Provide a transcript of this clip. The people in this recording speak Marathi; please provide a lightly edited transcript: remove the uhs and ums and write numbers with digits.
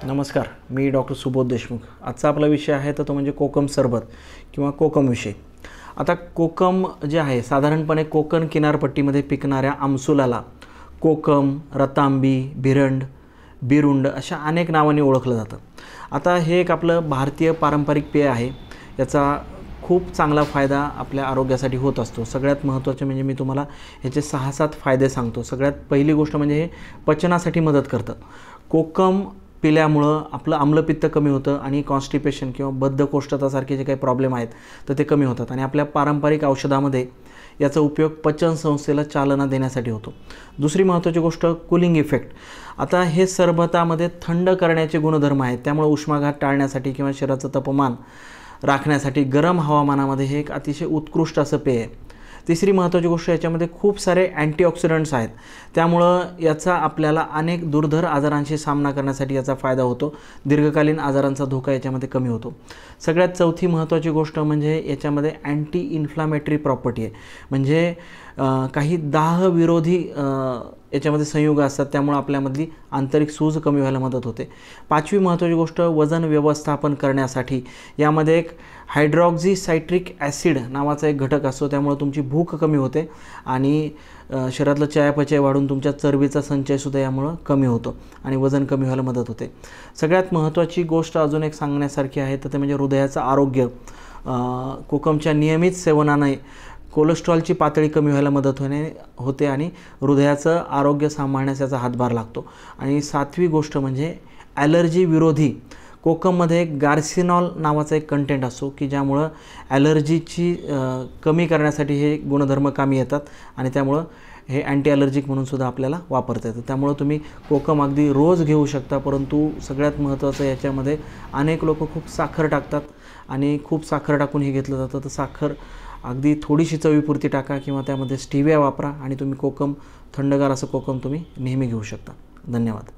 नमस्कार, मी डॉक्टर सुबोध देशमुख। आजचा आपला विषय आहे तो म्हणजे कोकम सरबत किंवा कोकम विषय। आता कोकम जे आहे साधारणपणे कोकण किनारपट्टीमध्ये पिकणाऱ्या आमसुलाला कोकम, रतांबी, भिरंड, बिरुंड अशा अनेक नावांनी ओळखलं जातं। आता हे एक आपलं भारतीय पारंपरिक पेय आहे। याचा खूप चांगला फायदा आपल्या आरोग्यासाठी होत असतो। सगळ्यात महत्त्वाचे म्हणजे मी तुम्हाला याचे 6-7 फायदे सांगतो। सगळ्यात पहिली गोष्ट म्हणजे हे पचनासाठी मदत करतं। कोकम पिल्यामुळं आपलं आम्लपित्त कमी होतं आणि कॉन्स्टिपेशन किंवा बद्धकोष्ठतासारखे जे काही प्रॉब्लेम आहेत तर ते कमी होतात आणि आपल्या पारंपरिक औषधामध्ये याचा उपयोग पचन संस्थेला चालना देण्यासाठी होतो। दुसरी महत्त्वाची गोष्ट कूलिंग इफेक्ट। आता हे सरबतामध्ये थंड करण्याचे गुणधर्म आहेत, त्यामुळे उष्माघात टाळण्यासाठी किंवा शरीराचं तापमान राखण्यासाठी गरम हवामानामध्ये हे एक अतिशय उत्कृष्ट असं पेय आहे। तिसरी महत्त्वाची गोष्ट याच्यामध्ये खूप सारे अँटीऑक्सिडंट्स आहेत, त्यामुळं याचा आपल्याला अनेक दुर्धर आजारांशी सामना करण्यासाठी याचा फायदा होतो। दीर्घकालीन आजारांचा धोका याच्यामध्ये कमी होतो। सगळ्यात चौथी महत्त्वाची गोष्ट म्हणजे याच्यामध्ये अँटी इन्फ्लामेटरी प्रॉपर्टी आहे, म्हणजे काही दाह विरोधी याच्यामध्ये संयुग असतात, त्यामुळे आपल्यामधली आंतरिक सूज कमी व्हायला मदत होते। पाचवी महत्त्वाची गोष्ट वजन व्यवस्थापन करण्यासाठी यामध्ये एक हायड्रॉक्झी ॲसिड नावाचा एक घटक असतो, त्यामुळे तुमची भूक कमी होते आणि शरीरातलं चयापचय वाढून तुमच्या चरबीचा संचयसुद्धा यामुळं कमी होतो आणि वजन कमी व्हायला मदत होते। सगळ्यात महत्त्वाची गोष्ट अजून एक सांगण्यासारखी आहे तर ते म्हणजे हृदयाचं आरोग्य। कोकमच्या नियमित सेवनाने कोलेस्ट्रॉलची पातळी कमी व्हायला मदत होते आणि हृदयाचं आरोग्य सांभाळण्यास याचा हातभार लागतो। आणि 7वी गोष्ट म्हणजे ॲलर्जी विरोधी। कोकममध्ये एक गार्सिनॉल नावाचा एक कंटेंट असतो की ज्यामुळं ॲलर्जीची कमी करण्यासाठी हे गुणधर्म कामी येतात आणि त्यामुळं हे अँटी ॲलर्जिक म्हणून सुद्धा आपल्याला वापरता येतं। त्यामुळं तुम्ही कोकम अगदी रोज घेऊ शकता, परंतु सगळ्यात महत्त्वाचं याच्यामध्ये अनेक लोक खूप साखर टाकतात आणि खूप साखर टाकून हे घेतलं जातं। तर साखर अगदी थोडीशी चवीपुरती टाका किंवा त्यामध्ये स्टिविया वापरा आणि तुम्ही कोकम थंडगार असं कोकम तुम्ही नेहमी घेऊ शकता। धन्यवाद।